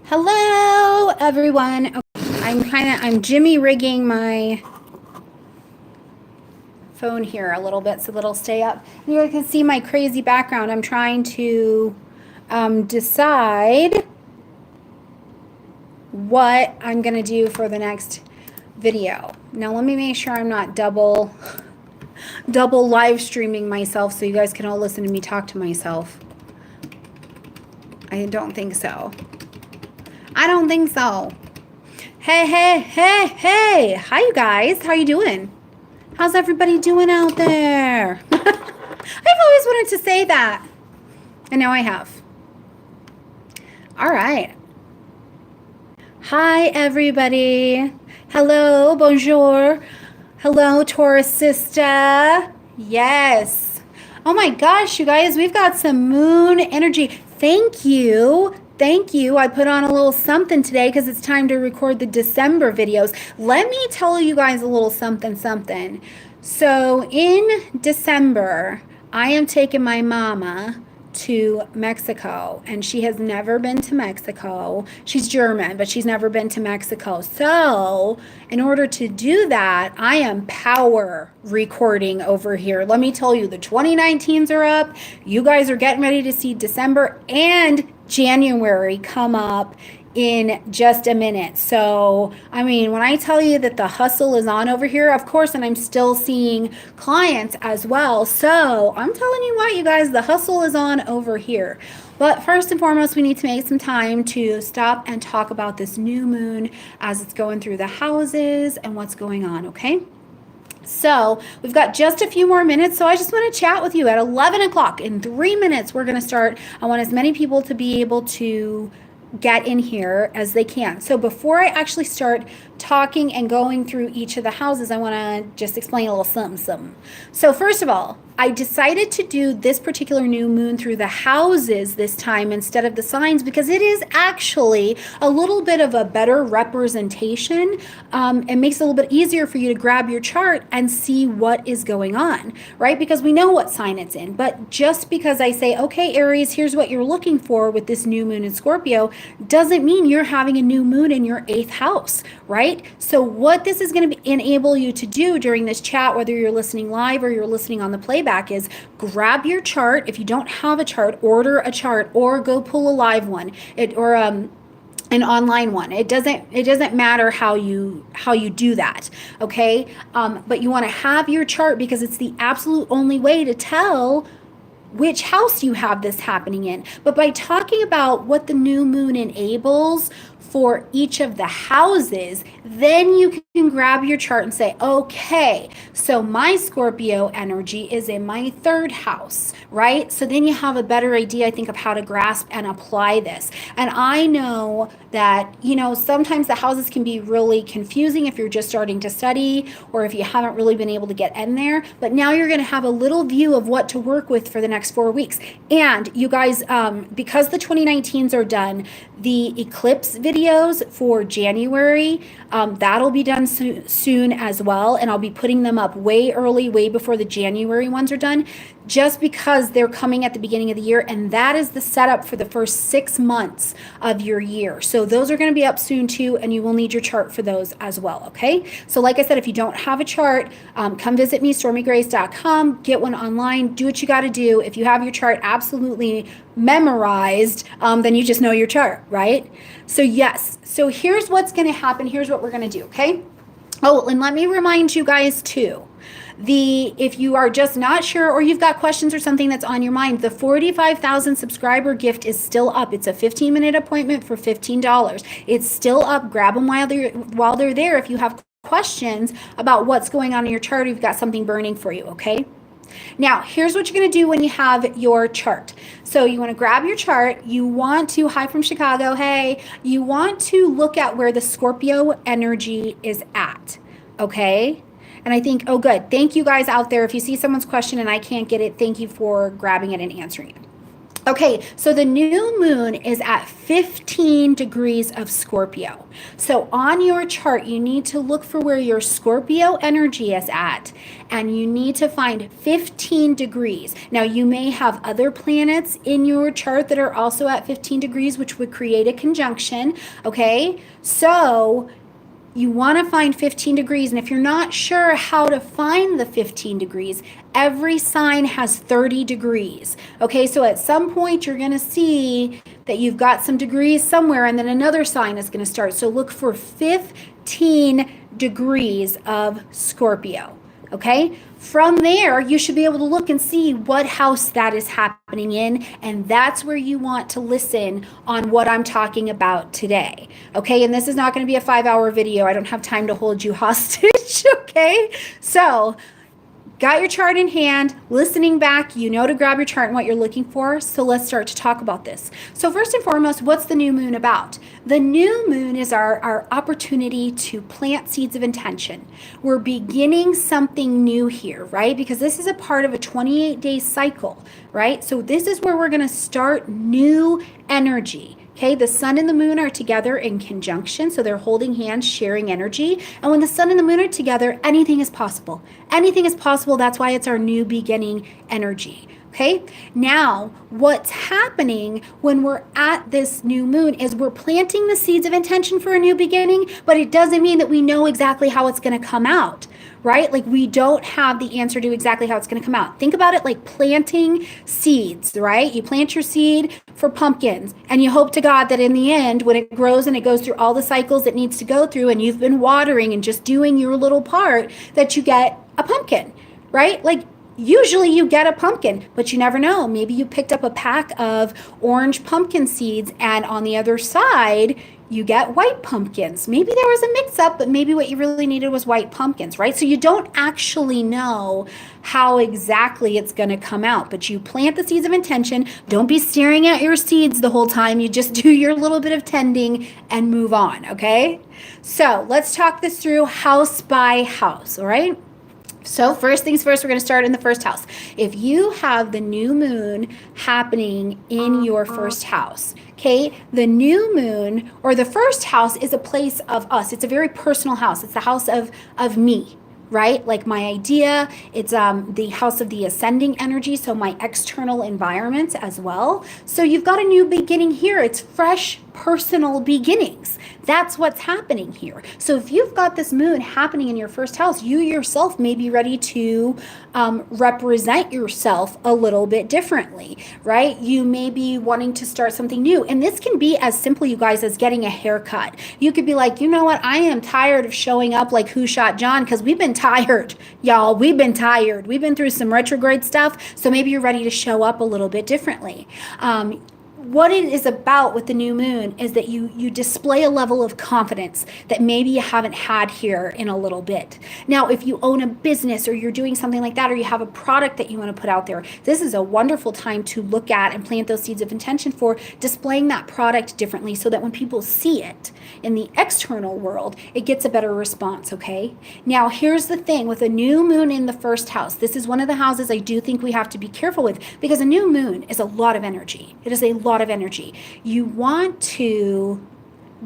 Hello, everyone. Okay, I'm Jimmy rigging my phone here a little bit so that it'll stay up. You guys can see my crazy background. I'm trying to decide what I'm going to do for the next video. Now, let me make sure I'm not double live streaming myself so you guys can all listen to me talk to myself. I don't think so. I don't think so. Hey, hey, hey, hey. Hi, you guys. How you doing? How's everybody doing out there? I've always wanted to say that. And now I have. All right. Hi, everybody. Hello, bonjour. Hello, Taurus sister. Yes. Oh my gosh, you guys, we've got some moon energy. Thank you. Thank you. I put on a little something today because it's time to record the December videos. Let me tell you guys a little something. So in December, I am taking my mama to Mexico, and she has never been to Mexico. She's German, but she's never been to Mexico. So in order to do that, I am power recording over here. Let me tell you, the 2019s are up. You guys are getting ready to see December and January come up in just a minute. So, I mean, when I tell you that the hustle is on over here, of course, and I'm still seeing clients as well. So I'm telling you what, you guys, the hustle is on over here. But first and foremost, we need to make some time to stop and talk about this new moon as it's going through the houses and what's going on, okay? So we've got just a few more minutes. So I just want to chat with you at 11 o'clock. In 3 minutes, we're going to start. I want as many people to be able to get in here as they can. So before I actually start talking and going through each of the houses, I want to just explain a little something. So first of all, I decided to do this particular new moon through the houses this time instead of the signs because it is actually a little bit of a better representation. It makes it a little bit easier for you to grab your chart and see what is going on, right? Because we know what sign it's in. But just because I say, okay, Aries, here's what you're looking for with this new moon in Scorpio, doesn't mean you're having a new moon in your 8th house, right? So what this is going to enable you to do during this chat, whether you're listening live or you're listening on the playback, is grab your chart. If you don't have a chart, order a chart or go pull a live one or an online one. It doesn't matter how you do that, okay? But you want to have your chart because it's the absolute only way to tell which house you have this happening in. But by talking about what the new moon enables for each of the houses, then you can grab your chart and say, okay, so my Scorpio energy is in my 3rd house, right? So then you have a better idea, I think, of how to grasp and apply this. And I know that, sometimes the houses can be really confusing if you're just starting to study or if you haven't really been able to get in there. But now you're going to have a little view of what to work with for the next 4 weeks. And you guys, because the 2019s are done, the eclipse videos for January, that'll be done soon as well. And I'll be putting them up way early, way before the January ones are done, just because they're coming at the beginning of the year. And that is the setup for the first 6 months of your year. So those are going to be up soon too. And you will need your chart for those as well. Okay. So like I said, if you don't have a chart, come visit me, stormiegrace.com, get one online, do what you got to do. If you have your chart absolutely memorized, then you just know your chart, right? So yes, so here's what's going to happen. Here's what we're going to do, okay? Oh, and let me remind you guys too, if you are just not sure or you've got questions or something that's on your mind, the 45,000 subscriber gift is still up. It's a 15-minute appointment for $15. It's still up. Grab them while they're there if you have questions about what's going on in your chart or you've got something burning for you, okay? Now, here's what you're going to do when you have your chart. So you want to grab your chart. You want to, hi from Chicago, hey, you want to look at where the Scorpio energy is at, okay? And I think, oh, good. Thank you guys out there. If you see someone's question and I can't get it, thank you for grabbing it and answering it. Okay, so the new moon is at 15 degrees of Scorpio. So on your chart, you need to look for where your Scorpio energy is at, and you need to find 15 degrees. Now, you may have other planets in your chart that are also at 15 degrees, which would create a conjunction. Okay, so you want to find 15 degrees. And if you're not sure how to find the 15 degrees, every sign has 30 degrees. Okay, so at some point you're going to see that you've got some degrees somewhere, and then another sign is going to start. So look for 15 degrees of Scorpio. Okay, from there, you should be able to look and see what house that is happening in, and that's where you want to listen on what I'm talking about today. Okay, and this is not going to be a 5-hour video. I don't have time to hold you hostage. Okay, so got your chart in hand, listening back, you know to grab your chart and what you're looking for. So let's start to talk about this. So first and foremost, what's the new moon about? The new moon is our opportunity to plant seeds of intention. We're beginning something new here, right? Because this is a part of a 28-day cycle, right? So this is where we're going to start new energy. Okay, the sun and the moon are together in conjunction, so they're holding hands, sharing energy. And when the sun and the moon are together, anything is possible. Anything is possible. That's why it's our new beginning energy. Okay, now what's happening when we're at this new moon is we're planting the seeds of intention for a new beginning, but it doesn't mean that we know exactly how it's going to come out, right? Like we don't have the answer to exactly how it's going to come out. Think about it like planting seeds, right? You plant your seed for pumpkins and you hope to God that in the end, when it grows and it goes through all the cycles it needs to go through and you've been watering and just doing your little part, that you get a pumpkin, right? Like usually you get a pumpkin, but you never know. Maybe you picked up a pack of orange pumpkin seeds and on the other side, you get white pumpkins. Maybe there was a mix up, but maybe what you really needed was white pumpkins, right? So you don't actually know how exactly it's going to come out, but you plant the seeds of intention. Don't be staring at your seeds the whole time. You just do your little bit of tending and move on, okay? So let's talk this through house by house, all right? So first things first, we're going to start in the first house. If you have the new moon happening in your first house, okay, the new moon or the first house is a place of us. It's a very personal house. It's the house of me, right? Like my idea. It's the house of the ascending energy, so my external environment as well. So you've got a new beginning here. It's fresh personal beginnings. That's what's happening here. So if you've got this moon happening in your first house, you yourself may be ready to represent yourself a little bit differently, right? You may be wanting to start something new. And this can be as simple, you guys, as getting a haircut. You could be like, you know what? I am tired of showing up like Who Shot John, because we've been tired, y'all. We've been tired. We've been through some retrograde stuff. So maybe you're ready to show up a little bit differently. What it is about with the new moon is that you display a level of confidence that maybe you haven't had here in a little bit. Now, if you own a business or you're doing something like that, or you have a product that you want to put out there, this is a wonderful time to look at and plant those seeds of intention for displaying that product differently so that when people see it in the external world, it gets a better response, okay? Now, here's the thing with a new moon in the first house. This is one of the houses I do think we have to be careful with, because a new moon is a lot of energy. It is a lot of energy. You want to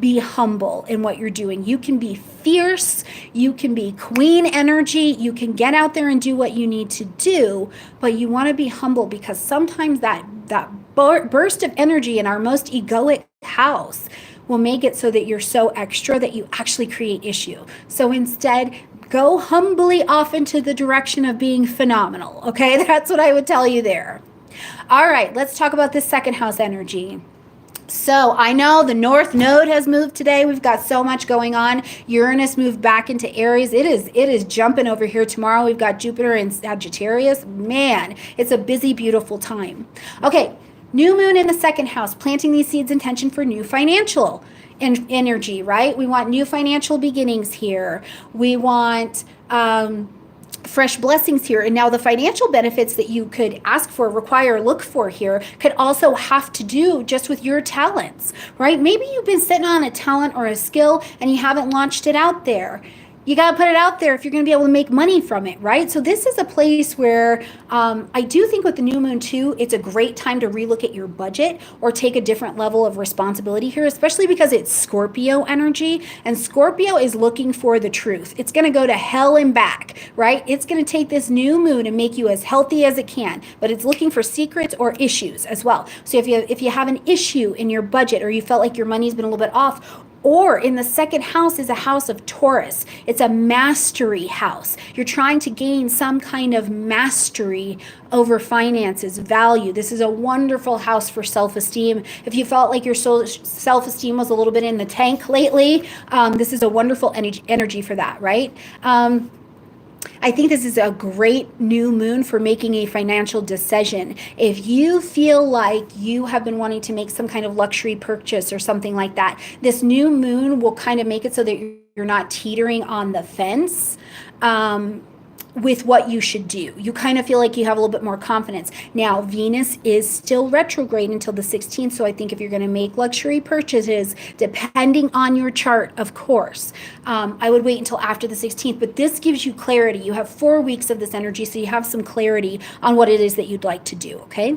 be humble in what you're doing. You can be fierce, you can be queen energy, you can get out there and do what you need to do, but you want to be humble, because sometimes that burst of energy in our most egoic house will make it so that you're so extra that you actually create issue. So instead, go humbly off into the direction of being phenomenal. Okay, that's what I would tell you there. All right, let's talk about this second house energy. So I know the North Node has moved today. We've got so much going on. Uranus moved back into Aries. It is jumping over here tomorrow. We've got Jupiter in Sagittarius. Man, it's a busy, beautiful time. Okay, new moon in the second house, planting these seeds intention for new financial energy, right? We want new financial beginnings here. We want fresh blessings here. And now the financial benefits that you could ask for, require, look for here could also have to do just with your talents, right? Maybe you've been sitting on a talent or a skill and you haven't launched it out there. you got to put it out there if you're going to be able to make money from it, right? So this is a place where I do think with the new moon too, it's a great time to relook at your budget or take a different level of responsibility here, especially because it's Scorpio energy, and Scorpio is looking for the truth. It's going to go to hell and back, right? It's going to take this new moon and make you as healthy as it can, but it's looking for secrets or issues as well. So if you have an issue in your budget, or you felt like your money's been a little bit off, or in the second house is a house of Taurus. It's a mastery house. You're trying to gain some kind of mastery over finances, value. This is a wonderful house for self-esteem. If you felt like your self-esteem was a little bit in the tank lately, this is a wonderful energy for that, right? I think this is a great new moon for making a financial decision. If you feel like you have been wanting to make some kind of luxury purchase or something like that, this new moon will kind of make it so that you're not teetering on the fence with what you should do. You kind of feel like you have a little bit more confidence. Now, Venus is still retrograde until the 16th, so I think if you're going to make luxury purchases, depending on your chart, of course, I would wait until after the 16th, but this gives you clarity. You have 4 weeks of this energy, so you have some clarity on what it is that you'd like to do, okay?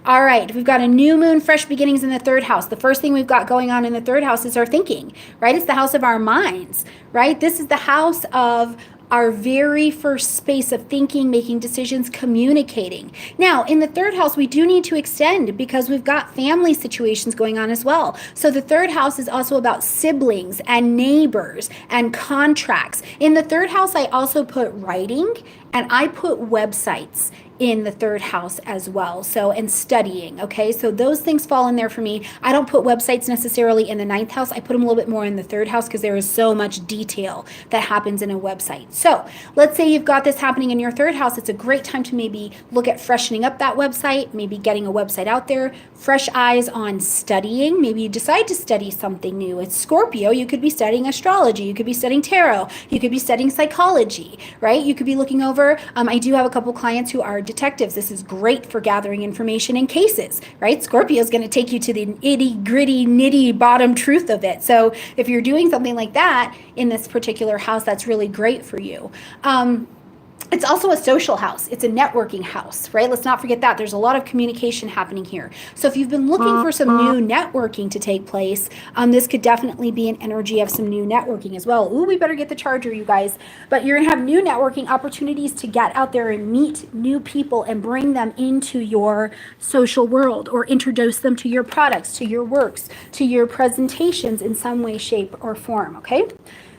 All right, we've got a new moon, fresh beginnings in the third house. The first thing we've got going on in the third house is our thinking, right? It's the house of our minds, right? This is the house of our very first space of thinking, making decisions, communicating. Now, in the third house, we do need to extend because we've got family situations going on as well. So the third house is also about siblings and neighbors and contracts. In the third house, I also put writing and I put websites in the third house as well. So, and studying, okay? So those things fall in there for me. I don't put websites necessarily in the ninth house. I put them a little bit more in the third house because there is so much detail that happens in a website. So let's say you've got this happening in your third house. It's a great time to maybe look at freshening up that website, maybe getting a website out there, fresh eyes on studying. Maybe you decide to study something new. It's Scorpio. You could be studying astrology. You could be studying tarot. You could be studying psychology, right? You could be looking over. I do have a couple clients who are detectives. This is great for gathering information in cases, right? Scorpio is going to take you to the itty gritty nitty bottom truth of it. So if you're doing something like that in this particular house, that's really great for you. It's also a social house. It's a networking house, right? Let's not forget that. There's a lot of communication happening here. So if you've been looking for some new networking to take place, this could definitely be an energy of some new networking as well. Ooh, we better get the charger, you guys. But you're going to have new networking opportunities to get out there and meet new people and bring them into your social world or introduce them to your products, to your works, to your presentations in some way, shape, or form, okay?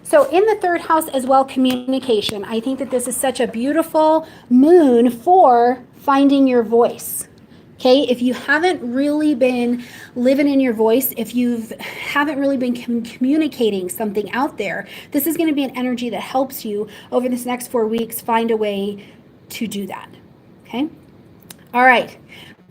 So in the third house as well, communication. I think that this is such a beautiful moon for finding your voice. Okay, if you haven't really been living in your voice, if you haven't really been communicating something out there, this is going to be an energy that helps you over this next 4 weeks find a way to do that. Okay, all right.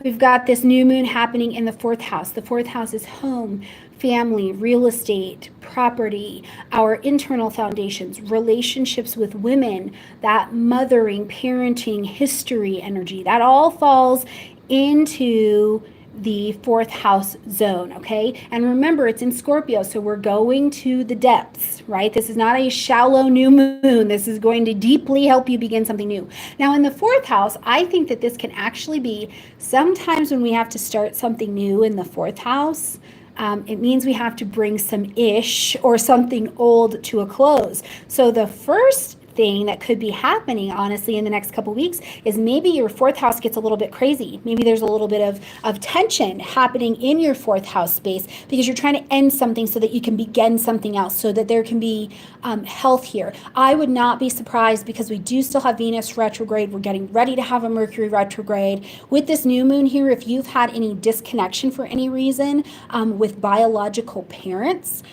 We've got this new moon happening in the fourth house. The fourth house is home, family, real estate, property, our internal foundations, relationships with women, that mothering, parenting, history energy. That all falls into the fourth house zone, okay? And remember, it's in Scorpio, so we're going to the depths, right? This is not a shallow new moon. This is going to deeply help you begin something new. Now, in the fourth house, I think that this can actually be sometimes when we have to start something new in the fourth house, it means we have to bring some ish or something old to a close. So the first thing that could be happening, honestly, in the next couple weeks is maybe your fourth house gets a little bit crazy. Maybe there's a little bit of tension happening in your fourth house space because you're trying to end something so that you can begin something else, so that there can be health here. I would not be surprised because we do still have Venus retrograde. We're getting ready to have a Mercury retrograde. With this new moon here, if you've had any disconnection for any reason with biological parents,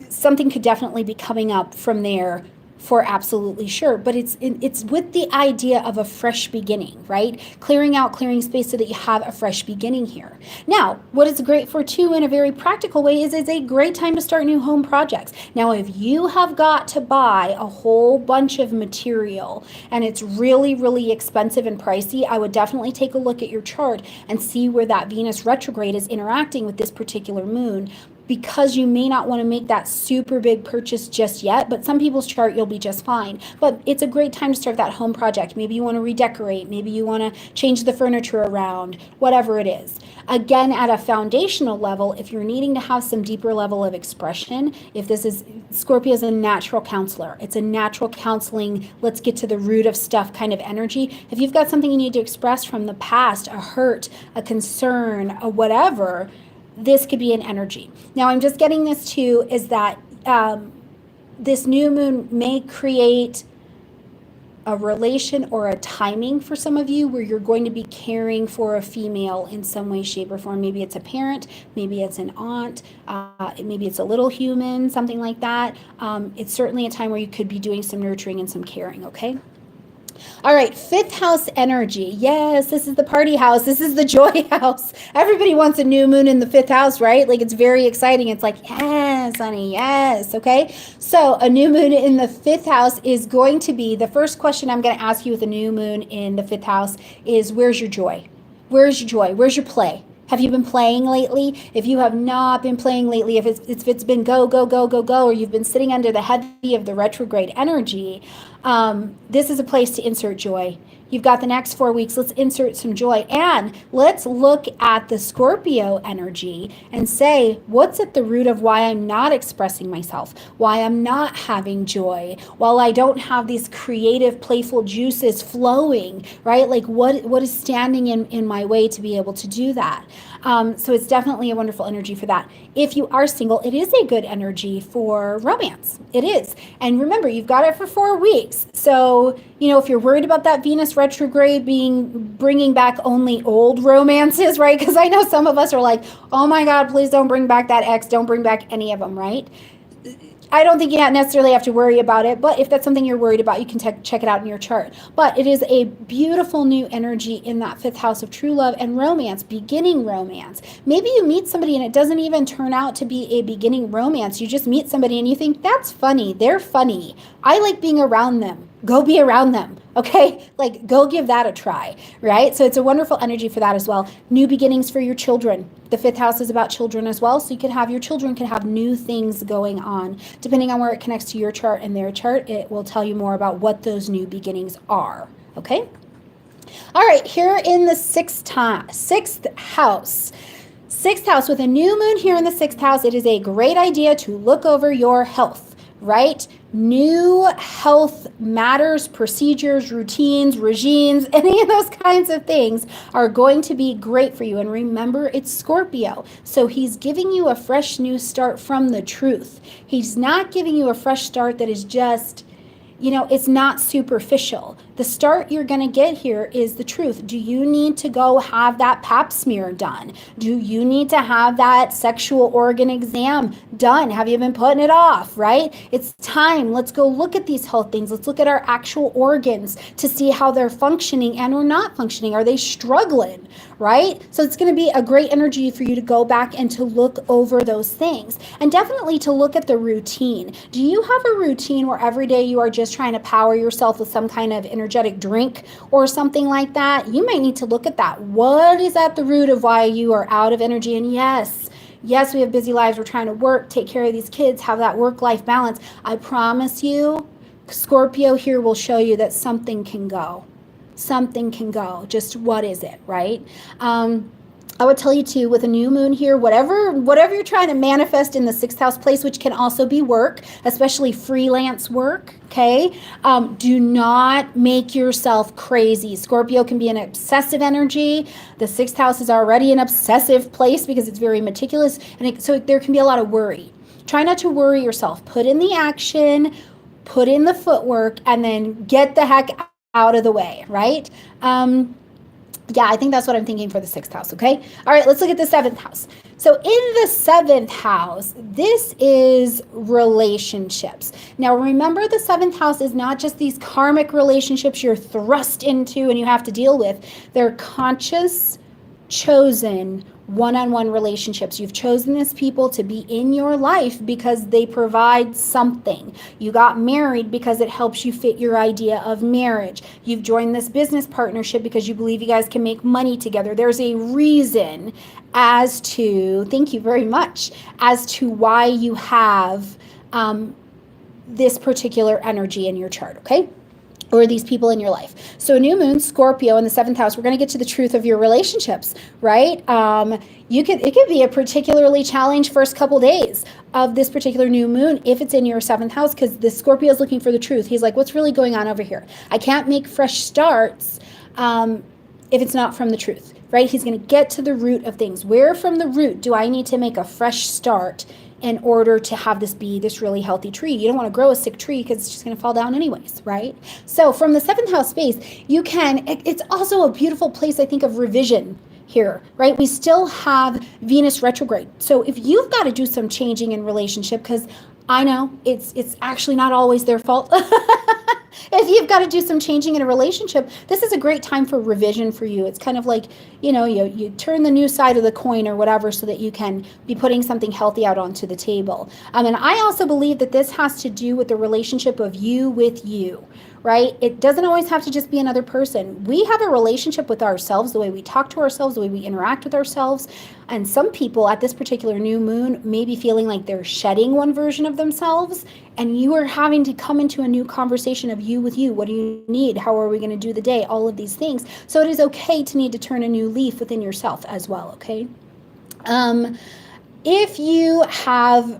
something could definitely be coming up from there for absolutely sure. But it's with the idea of a fresh beginning, right? Clearing space so that you have a fresh beginning here. Now, what it's great for too in a very practical way is it's a great time to start new home projects. Now, if you have got to buy a whole bunch of material and it's really, really expensive and pricey, I would definitely take a look at your chart and see where that Venus retrograde is interacting with this particular moon. because you may not want to make that super big purchase just yet, but some people's chart you'll be just fine. But it's a great time to start that home project. Maybe you want to redecorate, maybe you want to change the furniture around, whatever it is. Again, at a foundational level, if you're needing to have some deeper level of expression, if this is, Scorpio is a natural counselor. It's a natural counseling, let's get to the root of stuff kind of energy. If you've got something you need to express from the past, a hurt, a concern, a whatever, this could be an energy. Now, I'm just getting this too, is that this new moon may create a relation or a timing for some of you where you're going to be caring for a female in some way, shape, or form. Maybe it's a parent, maybe it's an aunt, maybe it's a little human, something like that. It's certainly a time where you could be doing some nurturing and some caring, okay? All right, fifth house energy. Yes, this is the party house. This is the joy house. Everybody wants a new moon in the fifth house, right? Like, it's very exciting. It's like, yes, honey, yes. Okay, so a new moon in the fifth house is going to be, the first question I'm going to ask you with a new moon in the fifth house is, where's your joy? Where's your joy? Where's your play? Have you been playing lately? If you have not been playing lately, if it's been go, go, go, go, go, or you've been sitting under the heavy of the retrograde energy, this is a place to insert joy. You've got the next 4 weeks. Let's insert some joy. And let's look at the Scorpio energy and say, what's at the root of why I'm not expressing myself, why I'm not having joy, while I don't have these creative, playful juices flowing, right? Like what is standing in my way to be able to do that? So it's definitely a wonderful energy for that. If you are single, it is a good energy for romance. It is. And remember, you've got it for 4 weeks. So, if you're worried about that Venus retrograde bringing back only old romances, right? Because I know some of us are like, oh my God, please don't bring back that ex. Don't bring back any of them, right? I don't think you necessarily have to worry about it, but if that's something you're worried about, you can check it out in your chart. But it is a beautiful new energy in that fifth house of true love and romance, beginning romance. Maybe you meet somebody and it doesn't even turn out to be a beginning romance. You just meet somebody and you think, that's funny. They're funny. I like being around them. Go be around them. Okay, like go give that a try, right? So it's a wonderful energy for that as well. New beginnings for your children. The fifth house is about children as well. So your children can have new things going on. Depending on where it connects to your chart and their chart, it will tell you more about what those new beginnings are. Okay. All right, here in the sixth house. Sixth house with a new moon here in the sixth house, it is a great idea to look over your health, right? New health matters, procedures, routines, regimes, any of those kinds of things are going to be great for you. And remember, it's Scorpio. So he's giving you a fresh new start from the truth. He's not giving you a fresh start that is just, it's not superficial. The start you're going to get here is the truth. Do you need to go have that pap smear done? Do you need to have that sexual organ exam done? Have you been putting it off, right? It's time. Let's go look at these health things. Let's look at our actual organs to see how they're functioning and or not functioning. Are they struggling, right? So it's going to be a great energy for you to go back and to look over those things. And definitely to look at the routine. Do you have a routine where every day you are just trying to power yourself with some kind of energetic drink or something like that? You might need to look at that. What is at the root of why you are out of energy? And yes, we have busy lives. We're trying to work, take care of these kids, have that work-life balance. I promise you, Scorpio here will show you that something can go. Something can go. Just what is it, right? I would tell you too, with a new moon here, whatever you're trying to manifest in the sixth house place, which can also be work, especially freelance work, okay? Do not make yourself crazy. Scorpio can be an obsessive energy. The sixth house is already an obsessive place because it's very meticulous. And so there can be a lot of worry. Try not to worry yourself. Put in the action, put in the footwork, and then get the heck out of the way, right? Yeah, I think that's what I'm thinking for the sixth house, okay? All right, let's look at the seventh house. So in the seventh house, this is relationships. Now, remember, the seventh house is not just these karmic relationships you're thrust into and you have to deal with. They're conscious, chosen, one-on-one relationships. You've chosen these people to be in your life because they provide something. You got married because it helps you fit your idea of marriage. You've joined this business partnership because you believe you guys can make money together. There's a reason as to, thank you very much, as to why you have this particular energy in your chart, okay? Or these people in your life. So new moon, Scorpio in the 7th house, we're going to get to the truth of your relationships, right? It could be a particularly challenged first couple days of this particular new moon if it's in your 7th house, because the Scorpio is looking for the truth. He's like, what's really going on over here? I can't make fresh starts if it's not from the truth, right? He's going to get to the root of things. Where from the root do I need to make a fresh start in order to have this be this really healthy tree? You don't want to grow a sick tree because it's just going to fall down anyways, right? So from the 7th house space, it's also a beautiful place, I think, of revision here, right? We still have Venus retrograde. So if you've got to do some changing in relationship, because I know it's actually not always their fault. If you've got to do some changing in a relationship, this is a great time for revision for you. It's kind of like, you turn the new side of the coin or whatever so that you can be putting something healthy out onto the table. And I also believe that this has to do with the relationship of you with you, right? It doesn't always have to just be another person. We have a relationship with ourselves, the way we talk to ourselves, the way we interact with ourselves. And some people at this particular new moon may be feeling like they're shedding one version of themselves, and you are having to come into a new conversation of you with you. What do you need? How are we going to do the day? All of these things. So it is okay to need to turn a new leaf within yourself as well, okay? If you have...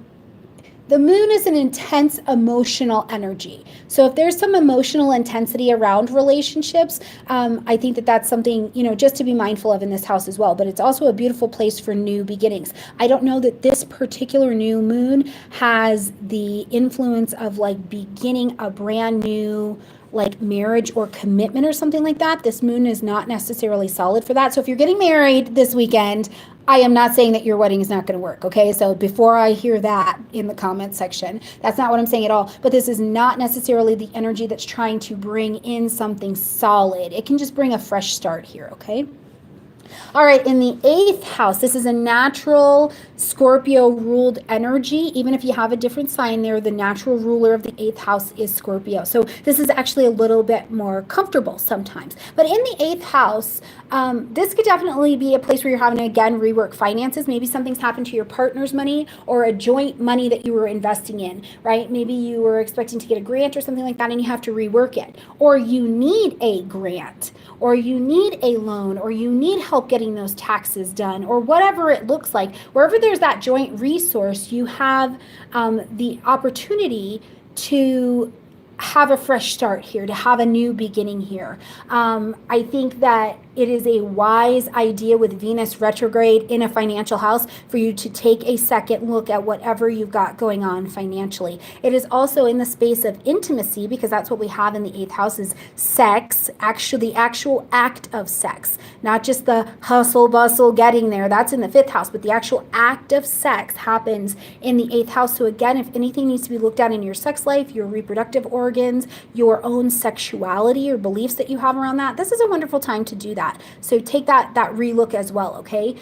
The moon is an intense emotional energy. So if there's some emotional intensity around relationships, I think that that's something, just to be mindful of in this house as well. But it's also a beautiful place for new beginnings. I don't know that this particular new moon has the influence of like beginning a brand new like marriage or commitment or something like that. This moon is not necessarily solid for that. So if you're getting married this weekend, I am not saying that your wedding is not going to work, okay? So before I hear that in the comment section, that's not what I'm saying at all. But this is not necessarily the energy that's trying to bring in something solid. It can just bring a fresh start here, okay? All right, in the 8th house, this is a natural Scorpio ruled energy. Even if you have a different sign there, the natural ruler of the 8th house is Scorpio. So this is actually a little bit more comfortable sometimes. But in the 8th house, this could definitely be a place where you're having to, again, rework finances. Maybe something's happened to your partner's money or a joint money that you were investing in, right? Maybe you were expecting to get a grant or something like that and you have to rework it. Or you need a grant, or you need a loan, or you need help getting those taxes done, or whatever it looks like. Wherever there's that joint resource, you have the opportunity to have a fresh start here, to have a new beginning here. I think that it is a wise idea with Venus retrograde in a financial house for you to take a second look at whatever you've got going on financially. It is also in the space of intimacy, because that's what we have in the 8th house is sex, actually the actual act of sex, not just the hustle bustle getting there. That's in the 5th house, but the actual act of sex happens in the 8th house. So again, if anything needs to be looked at in your sex life, your reproductive organs, your own sexuality or beliefs that you have around that, this is a wonderful time to do that. So take that relook as well, okay?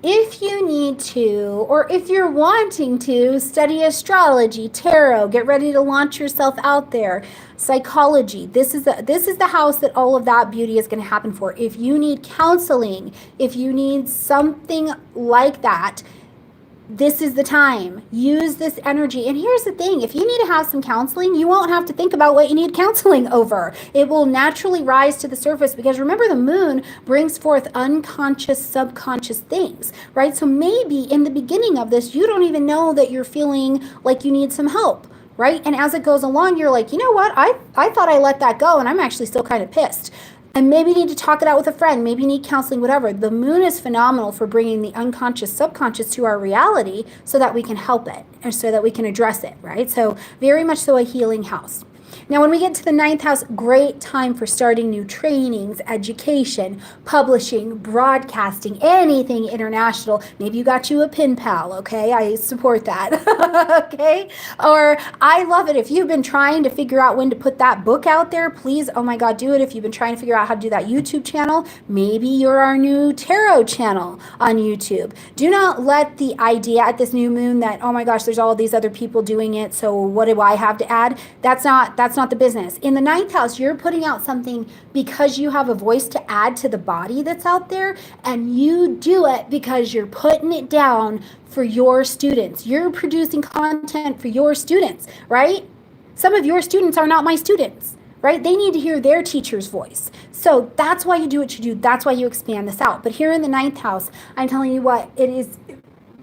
If you need to, or if you're wanting to study astrology, tarot, get ready to launch yourself out there, psychology, this is the house that all of that beauty is going to happen for. If you need counseling, if you need something like that, this is the time. Use this energy. And here's the thing. If you need to have some counseling, you won't have to think about what you need counseling over. It will naturally rise to the surface, because remember, the moon brings forth unconscious, subconscious things, right? So maybe in the beginning of this, you don't even know that you're feeling like you need some help, right? And as it goes along, you're like, you know what? I thought I let that go, and I'm actually still kind of pissed. And maybe you need to talk it out with a friend. Maybe you need counseling, whatever. The moon is phenomenal for bringing the unconscious, subconscious to our reality so that we can help it, or so that we can address it, right? So very much so a healing house. Now, when we get to the ninth house, great time for starting new trainings, education, publishing, broadcasting, anything international. Maybe you got you a pen pal, okay? I support that, okay? Or I love it. If you've been trying to figure out when to put that book out there, please, oh my God, do it. If you've been trying to figure out how to do that YouTube channel, maybe you're our new tarot channel on YouTube. Do not let the idea at this new moon that, oh my gosh, there's all these other people doing it, so what do I have to add? That's not the business. In the ninth house, you're putting out something because you have a voice to add to the body that's out there, and you do it because you're putting it down for your students. You're producing content for your students, right? Some of your students are not my students, right? They need to hear their teacher's voice. So that's why you do what you do. That's why you expand this out. But here in the ninth house, I'm telling you what, it is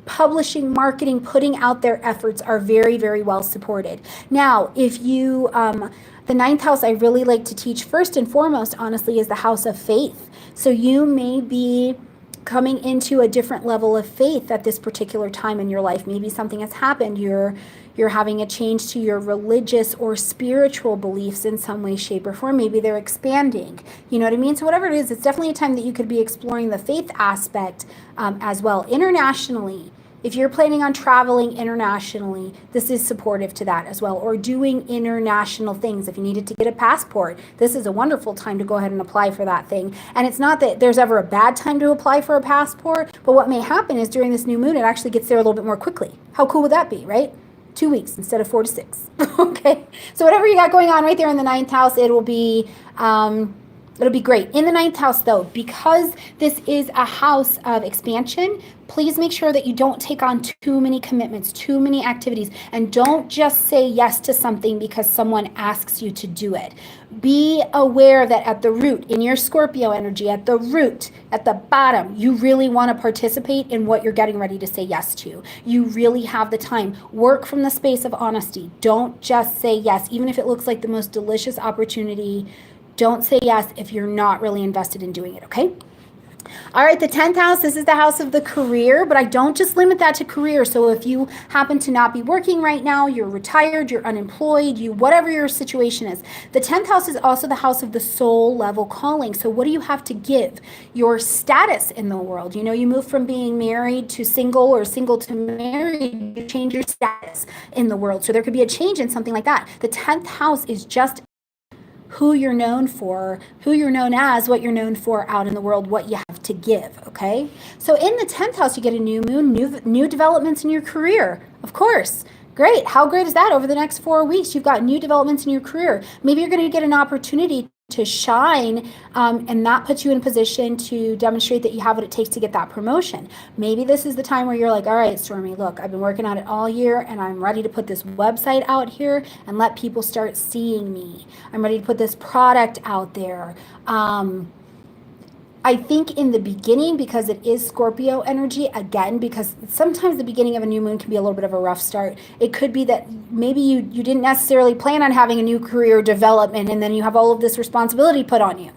publishing, marketing, putting out their efforts are very, very well supported. Now, if you, the ninth house I really like to teach first and foremost, honestly, is the house of faith. So you may be coming into a different level of faith at this particular time in your life. Maybe something has happened. You're having a change to your religious or spiritual beliefs in some way, shape, or form. Maybe they're expanding. You know what I mean? So whatever it is, it's definitely a time that you could be exploring the faith aspect as well. Internationally, if you're planning on traveling internationally, this is supportive to that as well. Or doing international things. If you needed to get a passport, this is a wonderful time to go ahead and apply for that thing. And it's not that there's ever a bad time to apply for a passport, but what may happen is during this new moon, it actually gets there a little bit more quickly. How cool would that be, right? 2 weeks instead of 4 to 6. Okay. So whatever you got going on right there in the ninth house, it'll be great. In the ninth house, though, because this is a house of expansion, please make sure that you don't take on too many commitments, too many activities, and don't just say yes to something because someone asks you to do it. Be aware that at the root, in your Scorpio energy, at the root, at the bottom, you really want to participate in what you're getting ready to say yes to. You really have the time. Work from the space of honesty. Don't just say yes, even if it looks like the most delicious opportunity. Don't say yes if you're not really invested in doing it, okay? All right, the 10th house, this is the house of the career, but I don't just limit that to career. So if you happen to not be working right now, you're retired, you're unemployed, whatever your situation is, the 10th house is also the house of the soul level calling. So what do you have to give? Your status in the world. You know, you move from being married to single or single to married, you change your status in the world. So there could be a change in something like that. The 10th house is just who you're known for, who you're known as, what you're known for out in the world, what you have to give, okay? So in the 10th house, you get a new moon, new developments in your career, of course. Great. How great is that? Over the next 4 weeks, you've got new developments in your career. Maybe you're going to get an opportunity to shine, and that puts you in a position to demonstrate that you have what it takes to get that promotion. Maybe this is the time where you're like, all right, Stormie, look, I've been working on it all year and I'm ready to put this website out here and let people start seeing me. I'm ready to put this product out there. I think in the beginning, because it is Scorpio energy, again, because sometimes the beginning of a new moon can be a little bit of a rough start. It could be that maybe you didn't necessarily plan on having a new career development, and then you have all of this responsibility put on you,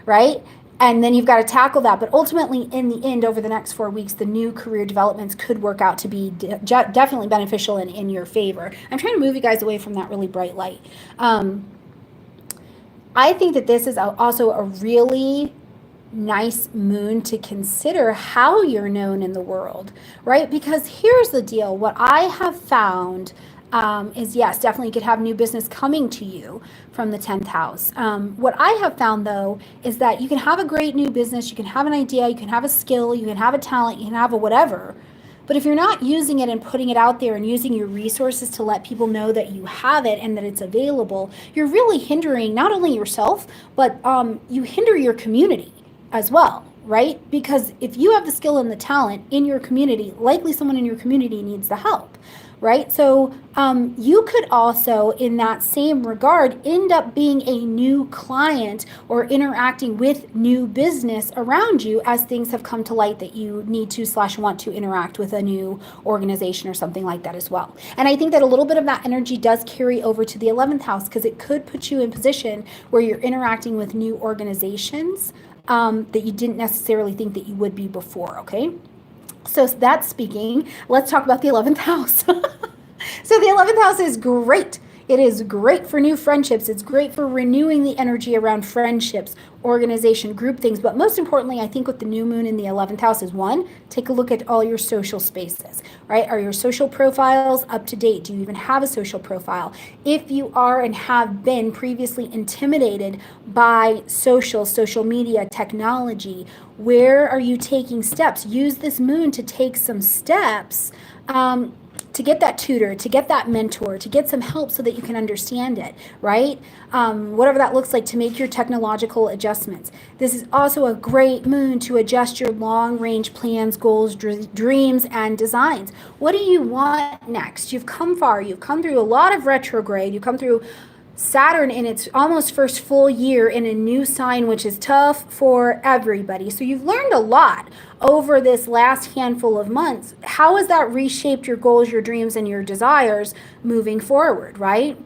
right? And then you've got to tackle that. But ultimately, in the end, over the next 4 weeks, the new career developments could work out to be definitely beneficial and in your favor. I'm trying to move you guys away from that really bright light. I think that this is also a really nice moon to consider how you're known in the world, right? Because here's the deal. What I have found is, yes, definitely you could have new business coming to you from the 10th house. What I have found, though, is that you can have a great new business, you can have an idea, you can have a skill, you can have a talent, you can have a whatever. But if you're not using it and putting it out there and using your resources to let people know that you have it and that it's available, you're really hindering not only yourself, but you hinder your community as well, right? Because if you have the skill and the talent in your community, likely someone in your community needs the help, right? So you could also, in that same regard, end up being a new client or interacting with new business around you as things have come to light that you need to / want to interact with a new organization or something like that as well. And I think that a little bit of that energy does carry over to the 11th house, because it could put you in position where you're interacting with new organizations that you didn't necessarily think that you would be before, okay? So that's speaking. Let's talk about the 11th house. So the 11th house is great. It is great for new friendships. It's great for renewing the energy around friendships, organization, group things. But most importantly, I think with the new moon in the 11th house is one, take a look at all your social spaces, right? Are your social profiles up to date? Do you even have a social profile? If you are and have been previously intimidated by social media, technology, where are you taking steps? Use this moon to take some steps. To get that tutor, to get that mentor, to get some help so that you can understand it, right? Whatever that looks like, to make your technological adjustments. This is also a great moon to adjust your long-range plans, goals, dreams, and designs. What do you want next? You've come far. You've come through a lot of retrograde. You've come through Saturn in its almost first full year in a new sign, which is tough for everybody. So you've learned a lot over this last handful of months. How has that reshaped your goals, your dreams, and your desires moving forward, right?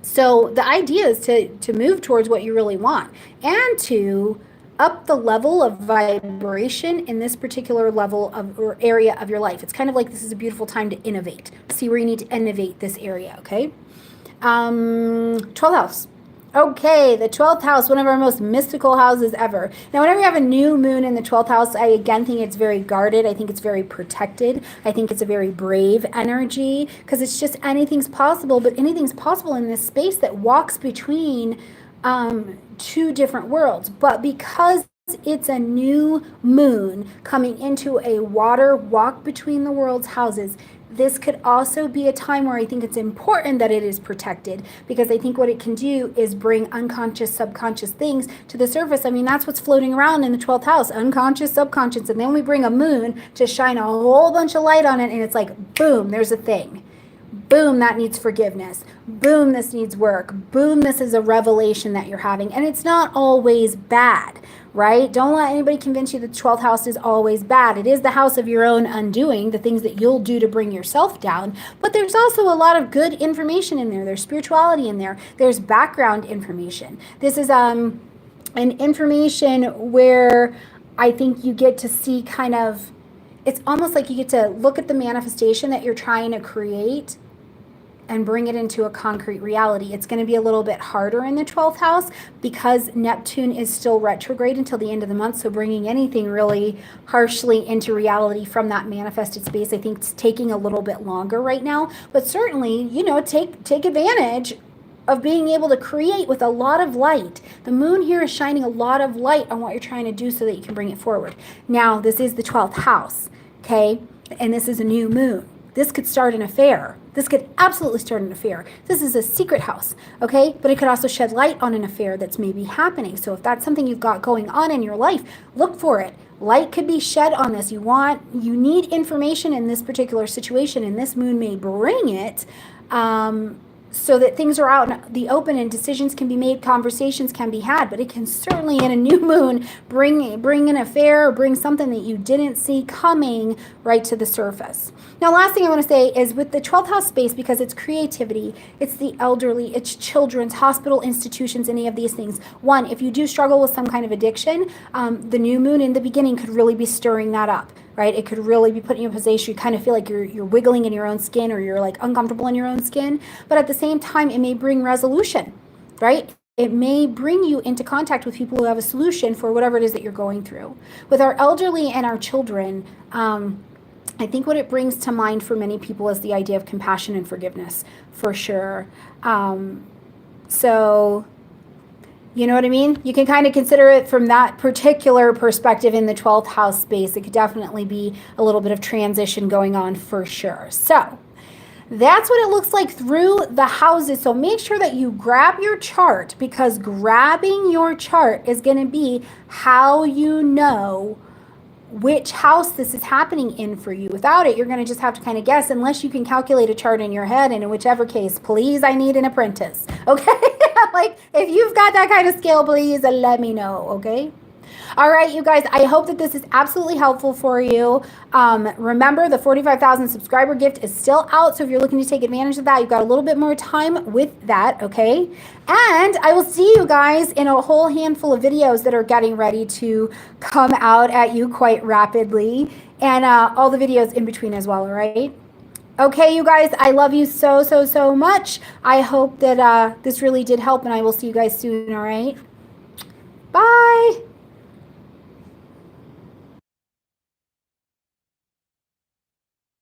So the idea is to move towards what you really want and to up the level of vibration in this particular level of or area of your life. It's kind of like this is a beautiful time to innovate. See where you need to innovate this area, okay? 12th house. Okay, the 12th house, one of our most mystical houses ever. Now, whenever you have a new moon in the 12th house, I again think it's very guarded. I think it's very protected. I think it's a very brave energy because it's just anything's possible, but anything's possible in this space that walks between two different worlds. But because it's a new moon coming into a water walk between the world's houses, this could also be a time where I think it's important that it is protected because I think what it can do is bring unconscious, subconscious things to the surface. I mean, that's what's floating around in the 12th house, unconscious, subconscious. And then we bring a moon to shine a whole bunch of light on it. And it's like, boom, there's a thing. Boom, that needs forgiveness. Boom, this needs work. Boom, this is a revelation that you're having. And it's not always bad, right? Don't let anybody convince you that the 12th house is always bad. It is the house of your own undoing, the things that you'll do to bring yourself down. But there's also a lot of good information in there. There's spirituality in there. There's background information. This is an information where I think you get to see kind of, it's almost like you get to look at the manifestation that you're trying to create and bring it into a concrete reality. It's going to be a little bit harder in the 12th house because Neptune is still retrograde until the end of the month. So bringing anything really harshly into reality from that manifested space, I think it's taking a little bit longer right now. But certainly, you know, take advantage of being able to create with a lot of light. The moon here is shining a lot of light on what you're trying to do so that you can bring it forward. Now, this is the 12th house, okay? And this is a new moon. This could start an affair. This could absolutely start an affair. This is a secret house, okay? But it could also shed light on an affair that's maybe happening. So if that's something you've got going on in your life, look for it. Light could be shed on this. You need information in this particular situation, and this moon may bring it, so that things are out in the open and decisions can be made, conversations can be had. But it can certainly, in a new moon, bring an affair or bring something that you didn't see coming right to the surface. Now, last thing I want to say is with the 12th house space, because it's creativity, it's the elderly, it's children's, hospital institutions, any of these things. One, if you do struggle with some kind of addiction, the new moon in the beginning could really be stirring that up. Right? It could really be putting you in a position you kind of feel like you're wiggling in your own skin or you're like uncomfortable in your own skin. But at the same time, it may bring resolution, right? It may bring you into contact with people who have a solution for whatever it is that you're going through. With our elderly and our children, I think what it brings to mind for many people is the idea of compassion and forgiveness, for sure. So, you know what I mean? You can kind of consider it from that particular perspective in the 12th house space. It could definitely be a little bit of transition going on for sure. So that's what it looks like through the houses. So make sure that you grab your chart, because grabbing your chart is going to be how you know which house this is happening in for you. Without it, you're going to just have to kind of guess, unless you can calculate a chart in your head. And in whichever case, please, I need an apprentice. Okay? Like, if you've got that kind of skill, please let me know. Okay? All right, you guys, I hope that this is absolutely helpful for you. Remember, the 45,000 subscriber gift is still out. So if you're looking to take advantage of that, you've got a little bit more time with that, okay? And I will see you guys in a whole handful of videos that are getting ready to come out at you quite rapidly. And all the videos in between as well, all right? Okay, you guys, I love you so, so, so much. I hope that this really did help, and I will see you guys soon, all right? Bye.